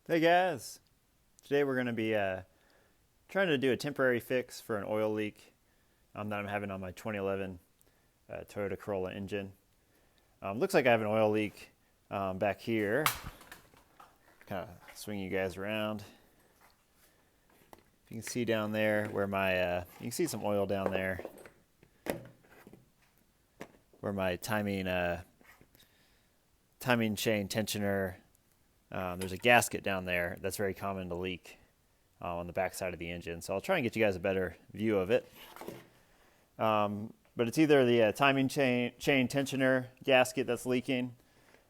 Hey guys, today we're going to be trying to do a temporary fix for an oil leak that I'm having on my 2011 Toyota Corolla engine. Looks like I have an oil leak back here. Kind of swing you guys around. You can see down there where you can see some oil down there where my timing chain tensioner. There's a gasket down there that's very common to leak on the back side of the engine. So I'll try and get you guys a better view of it. But it's either the timing chain tensioner gasket that's leaking,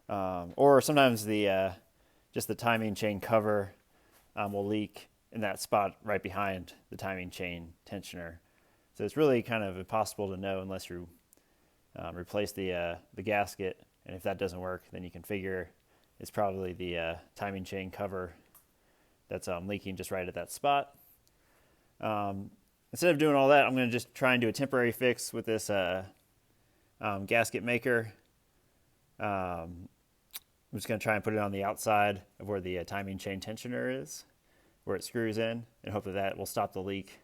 or sometimes just the timing chain cover will leak in that spot right behind the timing chain tensioner. So it's really kind of impossible to know unless you replace the gasket. And if that doesn't work, then you can figure it's probably the timing chain cover that's leaking just right at that spot. Instead of doing all that, I'm going to just try and do a temporary fix with this gasket maker. I'm just going to try and put it on the outside of where the timing chain tensioner is, where it screws in, and hope that will stop the leak,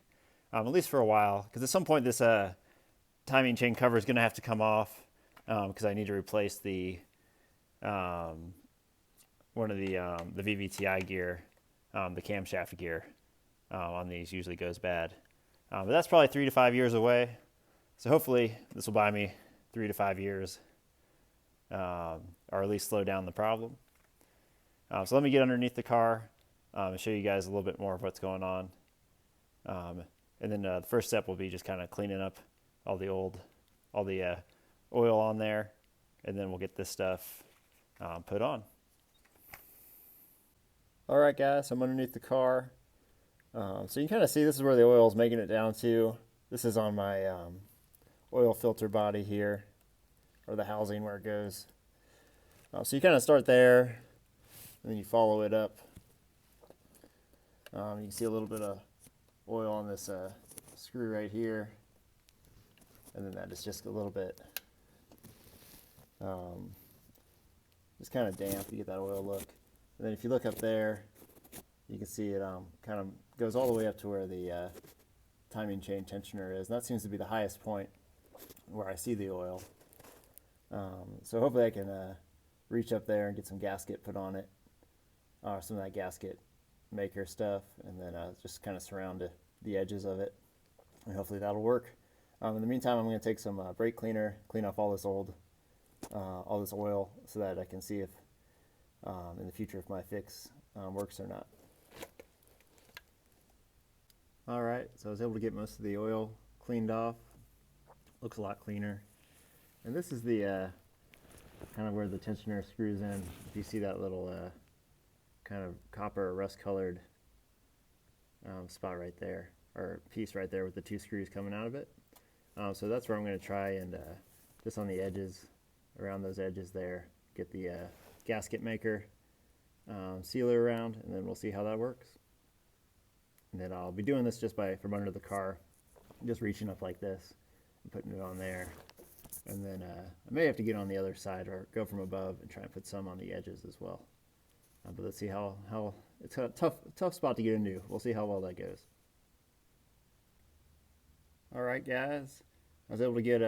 at least for a while. Because at some point this timing chain cover is going to have to come off because I need to replace the one of the VVTi gear, the camshaft gear on these usually goes bad. But that's probably 3 to 5 years away. So hopefully this will buy me 3 to 5 years, or at least slow down the problem. So let me get underneath the car and show you guys a little bit more of what's going on. And then the first step will be just kind of cleaning up all the oil on there, and then we'll get this stuff put on. All right, guys, I'm underneath the car. So you can kind of see this is where the oil is making it down to. This is on my oil filter body here, or the housing where it goes. So you kind of start there, and then you follow it up. You can see a little bit of oil on this screw right here, and then that is just a little bit, just kind of damp. You get that oil look. And then if you look up there, you can see it kind of goes all the way up to where the timing chain tensioner is. And that seems to be the highest point where I see the oil. So hopefully I can reach up there and get some gasket put on it, or some of that gasket maker stuff, and then just kind of surround the edges of it. And hopefully that'll work. In the meantime, I'm going to take some brake cleaner, clean off all this oil, so that I can see if in the future if my fix works or not. Alright, so I was able to get most of the oil cleaned off. Looks a lot cleaner. And this is the kind of where the tensioner screws in. If you see that little kind of copper or rust colored spot right there, or piece right there with the 2 screws coming out of it. So that's where I'm going to try and just on the edges, around those edges there, get the gasket maker sealer around, and then we'll see how that works. And then I'll be doing this just from under the car, just reaching up like this and putting it on there. And then I may have to get on the other side or go from above and try and put some on the edges as well. But let's see how it's a tough spot to get into. We'll see how well that goes. All right, guys, I was able to get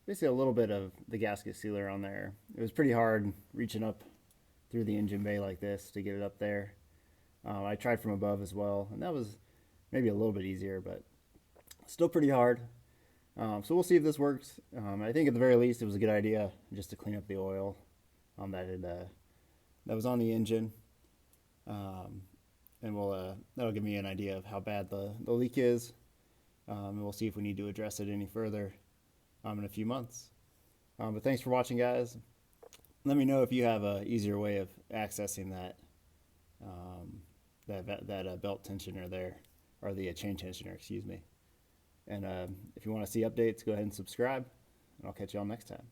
basically a little bit of the gasket sealer on there. It was pretty hard reaching up through the engine bay like this to get it up there. I tried from above as well, and that was maybe a little bit easier, but still pretty hard. So we'll see if this works. I think at the very least it was a good idea just to clean up the oil that was on the engine, and that'll give me an idea of how bad the leak is, and we'll see if we need to address it any further in a few months. But thanks for watching, guys. Let me know if you have an easier way of accessing that belt tensioner there, or the chain tensioner, excuse me. And if you want to see updates, go ahead and subscribe, and I'll catch you all next time.